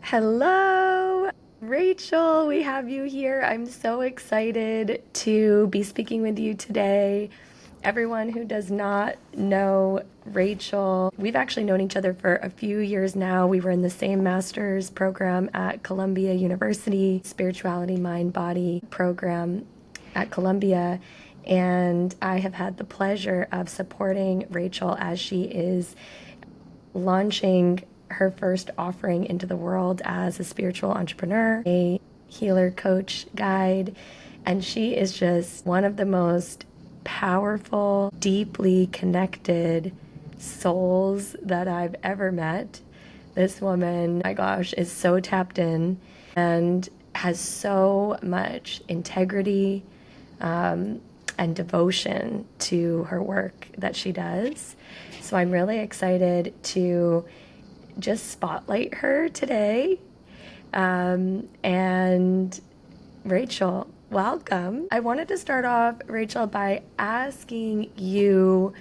Hello, Rachel. We have you here. I'm so excited to be speaking with you today. Everyone who does not know Rachel, we've actually known each other for a few years now. We were in the same master's program at Columbia University, spirituality, mind, body program at Columbia. And I have had the pleasure of supporting Rachel as she is launching her first offering into the world as a spiritual entrepreneur, a healer, coach, guide. And she is just one of the most powerful, deeply connected souls that I've ever met. This woman, my gosh, is so tapped in and has so much integrity and devotion to her work that she does. So I'm really excited to just spotlight her today. And Rachel, welcome. I wanted to start off, Rachel, by asking you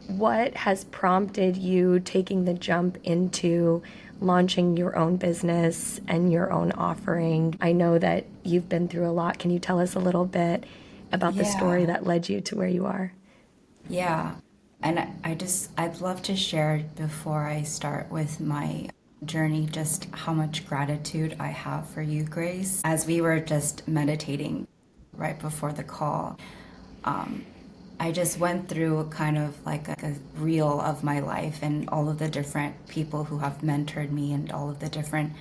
what has prompted you taking the jump into launching your own business and your own offering. I know that you've been through a lot. Can you tell us a little bit about the story Yeah, that led you to where you are? yeah. And I'd love to share before I start with my journey just how much gratitude I have for you, Grace. As we were just meditating right before the call, I just went through kind of like a reel of my life and all of the different people who have mentored me and all of the different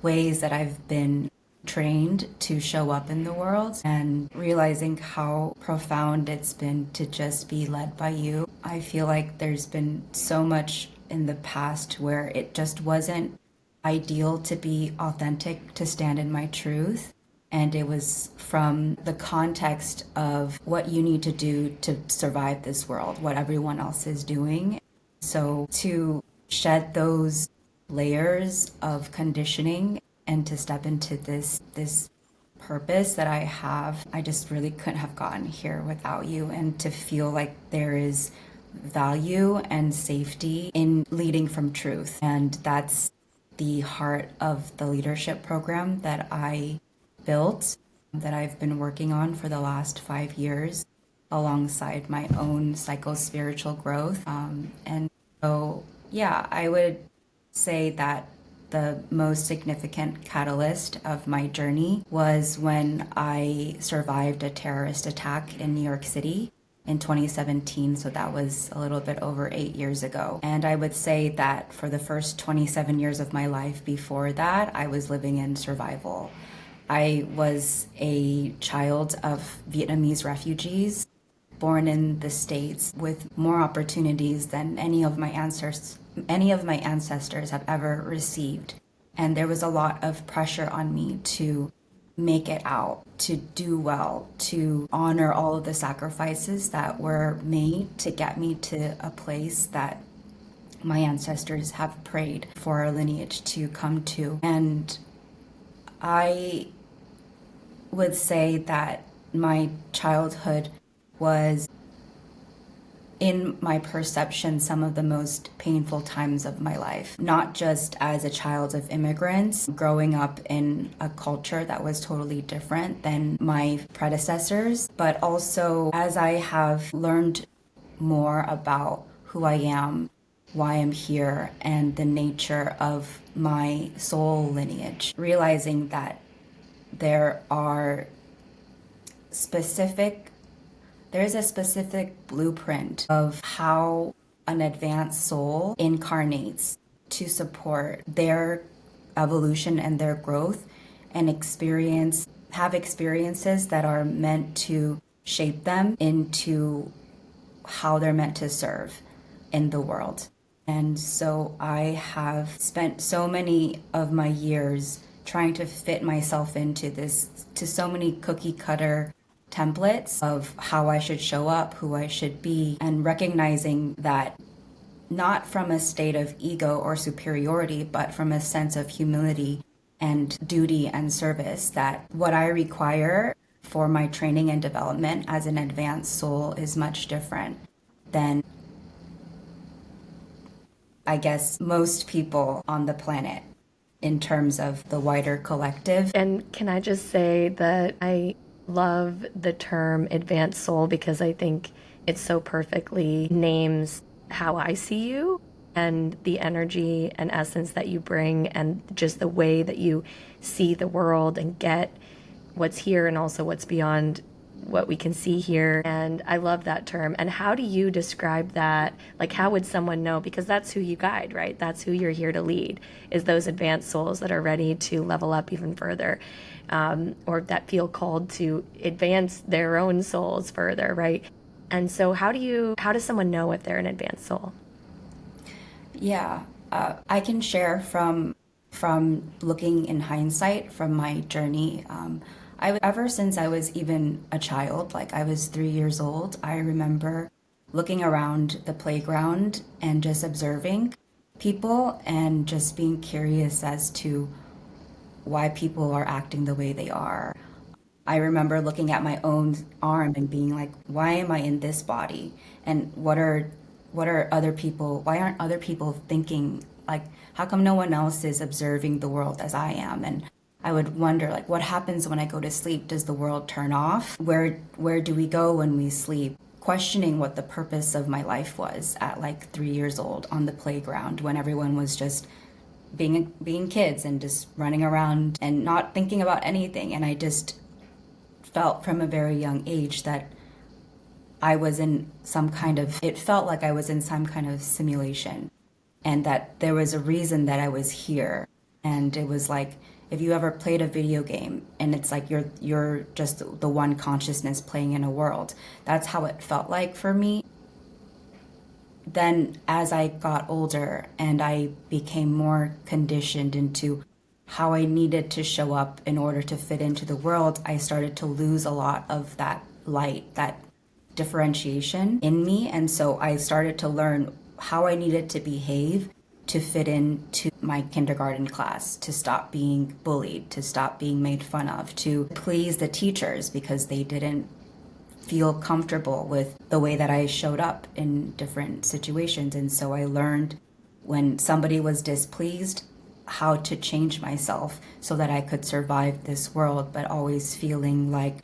ways that I've been trained to show up in the world and realizing how profound it's been to just be led by you. I feel like there's been so much in the past where it just wasn't ideal to be authentic, to stand in my truth. And it was from the context of what you need to do to survive this world, what everyone else is doing. So to shed those layers of conditioning and to step into this purpose that I have, I just really couldn't have gotten here without you. And to feel like there is value and safety in leading from truth. And that's the heart of the leadership program that I built, that I've been working on for the last 5 years alongside my own psycho spiritual growth. And so, yeah, I would say that the most significant catalyst of my journey was when I survived a terrorist attack in New York City in 2017. So that was a little bit over 8 years ago. And I would say that for the first 27 years of my life before that, I was living in survival. I was a child of Vietnamese refugees born in the States with more opportunities than any of my ancestors have ever received. And there was a lot of pressure on me to make it out, to do well, to honor all of the sacrifices that were made to get me to a place that my ancestors have prayed for our lineage to come to. And I would say that my childhood was, in my perception, some of the most painful times of my life. Not just as a child of immigrants, growing up in a culture that was totally different than my predecessors, but also as I have learned more about who I am, why I'm here, and the nature of my soul lineage, realizing that there are specific there's a specific blueprint of how an advanced soul incarnates to support their evolution and their growth and have experiences that are meant to shape them into how they're meant to serve in the world. And so I have spent so many of my years trying to fit myself to so many cookie cutter templates of how I should show up, who I should be, and recognizing that not from a state of ego or superiority, but from a sense of humility and duty and service, that what I require for my training and development as an advanced soul is much different than, I guess, most people on the planet. in terms of the wider collective. And can I just say that I love the term advanced soul because I think it so perfectly names how I see you and the energy and essence that you bring and just the way that you see the world and get what's here and also what's beyond what we can see here. And I love that term. And how do you describe that? Like, how would someone know? Because that's who you guide, right? That's who you're here to lead, is those advanced souls that are ready to level up even further, or that feel called to advance their own souls further, right? And so how does someone know if they're an advanced soul? Yeah, I can share from looking in hindsight from my journey. Ever since I was even a child, like I was 3 years old, I remember looking around the playground and just observing people and just being curious as to why people are acting the way they are. I remember looking at my own arm and being like, why am I in this body? And what are other people, why aren't other people thinking like, how come no one else is observing the world as I am? And I would wonder like, what happens when I go to sleep? Does the world turn off? Where do we go when we sleep? Questioning what the purpose of my life was at like 3 years old on the playground when everyone was just being kids and just running around and not thinking about anything. And I just felt from a very young age that I was in some kind of, it felt like I was in some kind of simulation and that there was a reason that I was here. And it was like, if you ever played a video game and it's like you're just the one consciousness playing in a world, that's how it felt like for me. Then as I got older and I became more conditioned into how I needed to show up in order to fit into the world, I started to lose a lot of that light, that differentiation in me. And so I started to learn how I needed to behave to fit into my kindergarten class, to stop being bullied, to stop being made fun of, to please the teachers because they didn't feel comfortable with the way that I showed up in different situations. And so I learned when somebody was displeased how to change myself so that I could survive this world, but always feeling like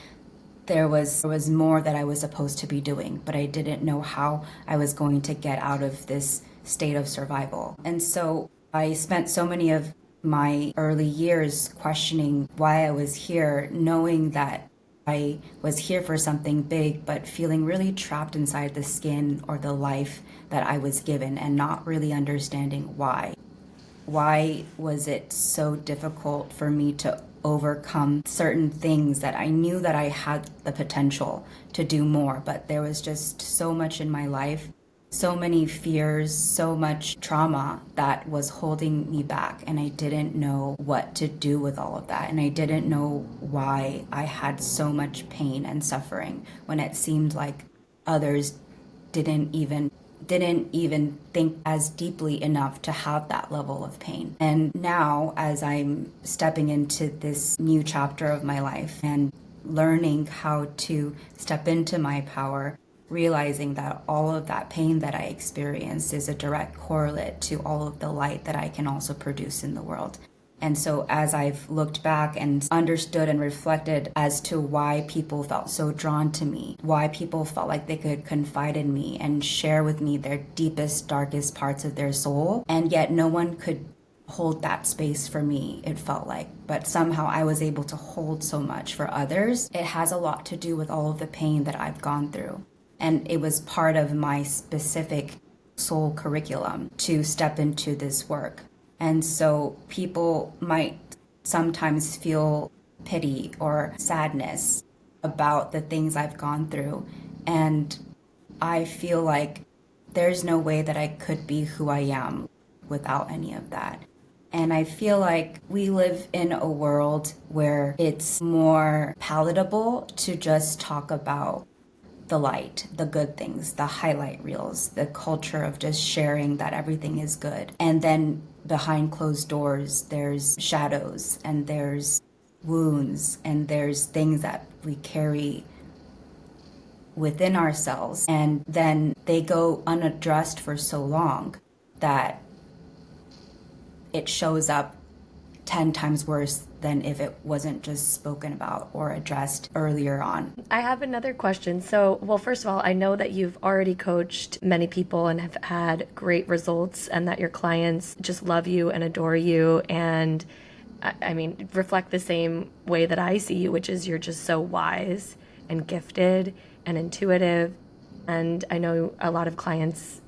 there was more that I was supposed to be doing, but I didn't know how I was going to get out of this state of survival. And so I spent so many of my early years questioning why I was here, knowing that I was here for something big, but feeling really trapped inside the skin or the life that I was given and not really understanding why. Why was it so difficult for me to overcome certain things that I knew that I had the potential to do more, but there was just so much in my life, so many fears, so much trauma that was holding me back, and I didn't know what to do with all of that, and I didn't know why I had so much pain and suffering when it seemed like others didn't even think as deeply enough to have that level of pain. And now, as I'm stepping into this new chapter of my life and learning how to step into my power, realizing that all of that pain that I experienced is a direct correlate to all of the light that I can also produce in the world. And so as I've looked back and understood and reflected as to why people felt so drawn to me, why people felt like they could confide in me and share with me their deepest, darkest parts of their soul, and yet no one could hold that space for me, it felt like. But somehow I was able to hold so much for others. It has a lot to do with all of the pain that I've gone through. And it was part of my specific soul curriculum to step into this work. And so people might sometimes feel pity or sadness about the things I've gone through. And I feel like there's no way that I could be who I am without any of that. And I feel like we live in a world where it's more palatable to just talk about the light, the good things, the highlight reels, the culture of just sharing that everything is good. And then behind closed doors, there's shadows and there's wounds and there's things that we carry within ourselves. And then they go unaddressed for so long that it shows up 10 times worse than if it wasn't just spoken about or addressed earlier on. I have another question. So, well, first of all, I know that you've already coached many people and have had great results, and that your clients just love you and adore you. And I mean, reflect the same way that I see you, which is you're just so wise and gifted and intuitive. And I know a lot of clients,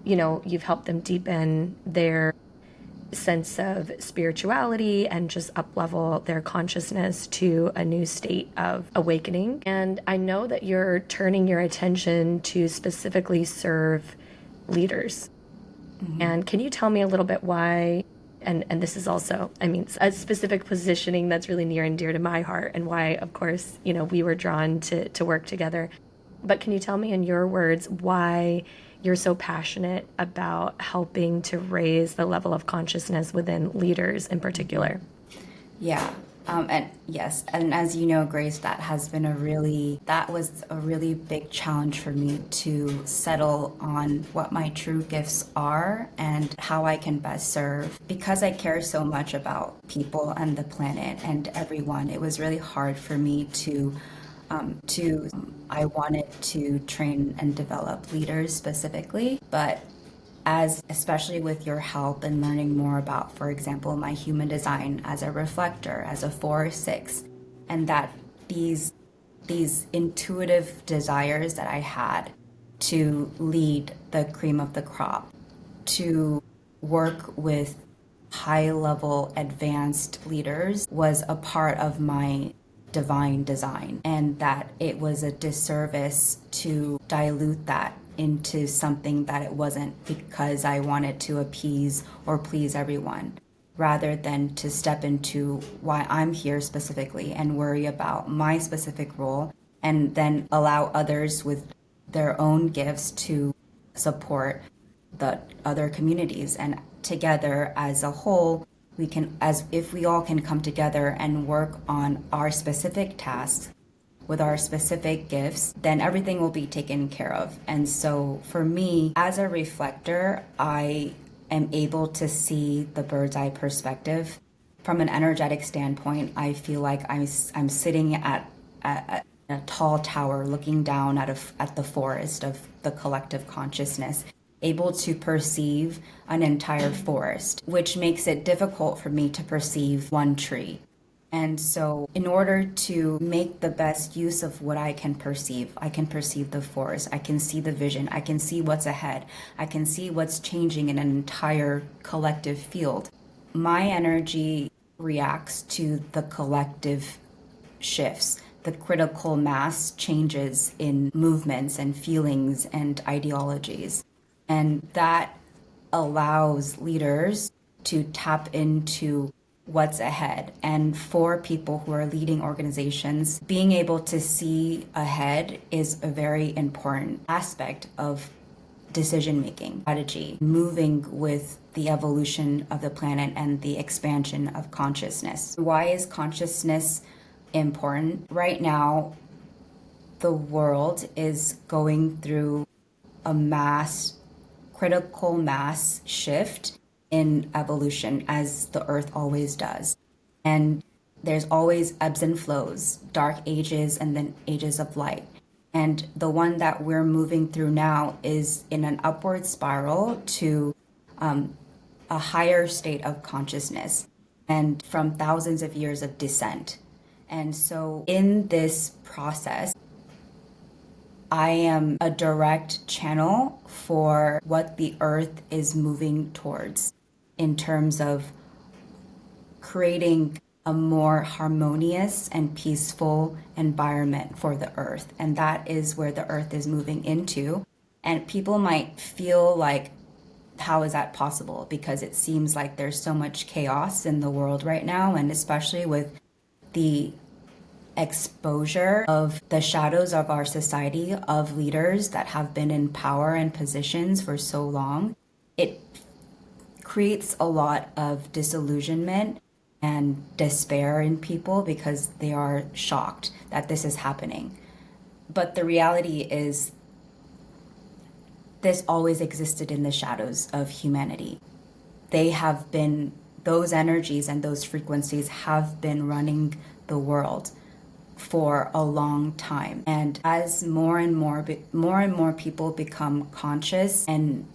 you've helped them deepen their sense of spirituality and just up level their consciousness to a new state of awakening. And I know that you're turning your attention to specifically serve leaders. And can you tell me a little bit why? And this is also, I mean, a specific positioning that's really near and dear to my heart, and why, of course, we were drawn to work together. But can you tell me in your words why you're so passionate about helping to raise the level of consciousness within leaders in particular? Yeah. And yes, and as you know, Grace, that was a really big challenge for me to settle on what my true gifts are and how I can best serve. Because I care so much about people and the planet and everyone, it was really hard for me I wanted to train and develop leaders specifically, but especially with your help and learning more about, for example, my human design as a reflector, as a 4/6, and that these intuitive desires that I had to lead the cream of the crop, to work with high level advanced leaders was a part of my divine design, and that it was a disservice to dilute that into something that it wasn't, because I wanted to appease or please everyone, rather than to step into why I'm here specifically and worry about my specific role, and then allow others with their own gifts to support the other communities. And together as a whole, we can, as if we all can come together and work on our specific tasks with our specific gifts, then everything will be taken care of. And so for me, as a reflector, I am able to see the bird's eye perspective. From an energetic standpoint, I feel like I'm sitting at a tall tower looking down at the forest of the collective consciousness, able to perceive an entire forest, which makes it difficult for me to perceive one tree. And so in order to make the best use of what I can perceive the forest, I can see the vision, I can see what's ahead, I can see what's changing in an entire collective field. My energy reacts to the collective shifts, the critical mass changes in movements and feelings and ideologies. And that allows leaders to tap into what's ahead. And for people who are leading organizations, being able to see ahead is a very important aspect of decision making strategy, moving with the evolution of the planet and the expansion of consciousness. Why is consciousness important? Right now, the world is going through a critical mass shift in evolution, as the earth always does. And there's always ebbs and flows, dark ages and then ages of light. And the one that we're moving through now is in an upward spiral to a higher state of consciousness, and from thousands of years of descent. And so in this process, I am a direct channel for what the earth is moving towards in terms of creating a more harmonious and peaceful environment for the earth. And that is where the earth is moving into. And people might feel like, how is that possible? Because it seems like there's so much chaos in the world right now, and especially with the exposure of the shadows of our society, of leaders that have been in power and positions for so long, it creates a lot of disillusionment and despair in people because they are shocked that this is happening. But the reality is, this always existed in the shadows of humanity. They have been those energies and those frequencies have been running the world for a long time. And as more and more people become conscious and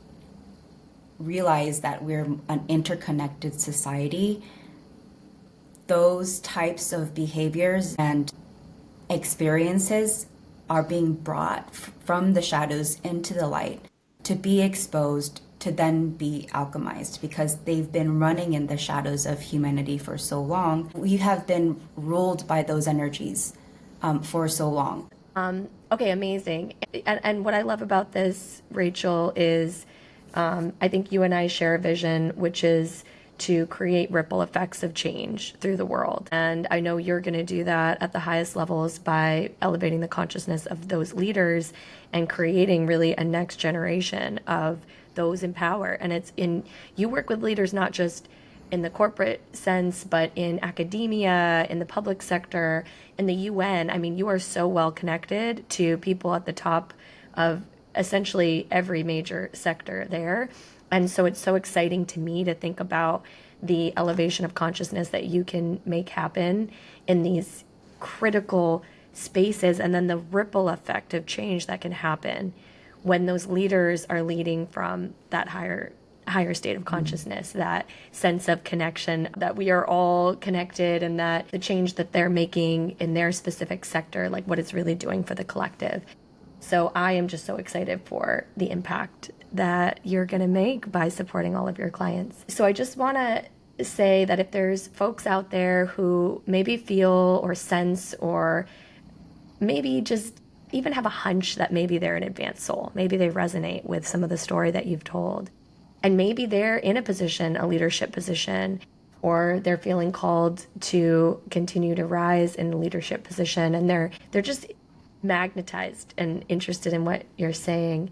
realize that we're an interconnected society, those types of behaviors and experiences are being brought from the shadows into the light to be exposed, to then be alchemized, because they've been running in the shadows of humanity for so long. We have been ruled by those energies for so long. Okay, amazing. And what I love about this, Rachel, is I think you and I share a vision, which is to create ripple effects of change through the world. And I know you're going to do that at the highest levels by elevating the consciousness of those leaders and creating really a next generation of those in power. And you work with leaders not just in the corporate sense, but in academia, in the public sector, in the UN. I mean, you are so well connected to people at the top of essentially every major sector there. And so it's so exciting to me to think about the elevation of consciousness that you can make happen in these critical spaces, and then the ripple effect of change that can happen when those leaders are leading from that higher state of consciousness, that sense of connection, that we are all connected, and that the change that they're making in their specific sector, like what it's really doing for the collective. So I am just so excited for the impact that you're going to make by supporting all of your clients. So I just want to say that if there's folks out there who maybe feel or sense, or maybe just even have a hunch that maybe they're an advanced soul, maybe they resonate with some of the story that you've told, and maybe they're in a position, a leadership position, or they're feeling called to continue to rise in a leadership position, and they're just magnetized and interested in what you're saying.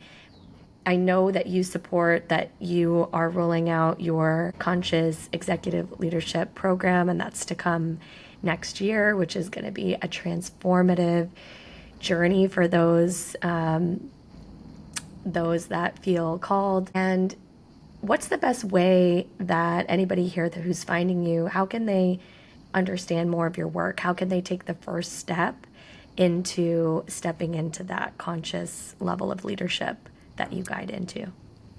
I know that you support, that you are rolling out your conscious executive leadership program, and that's to come next year, which is going to be a transformative journey for those that feel called. And what's the best way that anybody here who's finding you, how can they understand more of your work? How can they take the first step into stepping into that conscious level of leadership that you guide into?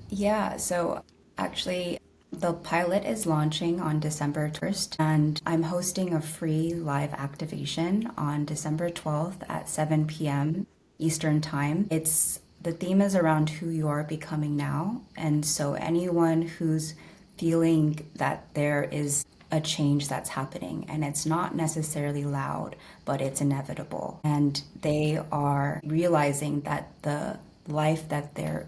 Yeah, so actually, the pilot is launching on December 1st, and I'm hosting a free live activation on December 12th at 7 p.m. Eastern Time. The theme is around who you are becoming now. And so anyone who's feeling that there is a change that's happening, and it's not necessarily loud, but it's inevitable, and they are realizing that the life that they're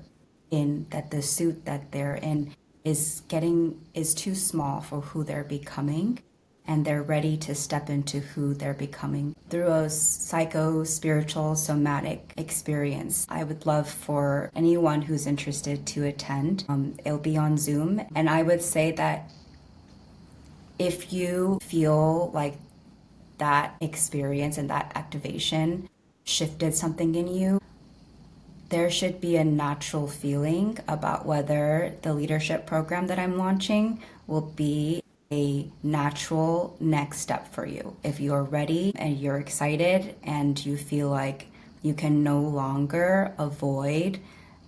in, that the suit that they're in is too small for who they're becoming, and they're ready to step into who they're becoming through a psycho-spiritual somatic experience. I would love for anyone who's interested to attend. It'll be on Zoom, and I would say that if you feel like that experience and that activation shifted something in you, there should be a natural feeling about whether the leadership program that I'm launching will be a natural next step for you. If you're ready and you're excited and you feel like you can no longer avoid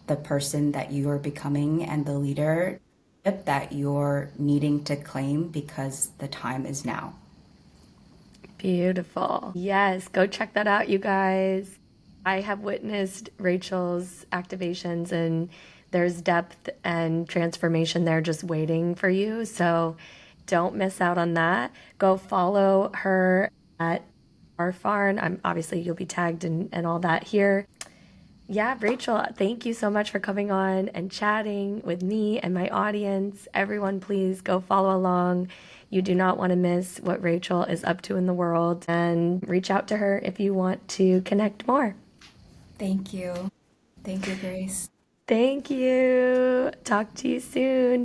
the person that you are becoming and the leader that you're needing to claim, because the time is now. Beautiful. Yes, go check that out, you guys. I have witnessed Rachel's activations, and there's depth and transformation there just waiting for you. So don't miss out on that. Go follow her at our Pharn. Obviously you'll be tagged and all that here. Yeah, Rachel, thank you so much for coming on and chatting with me and my audience. Everyone, please go follow along. You do not want to miss what Rachel is up to in the world, and reach out to her if you want to connect more. Thank you. Thank you, Grace. Thank you. Talk to you soon.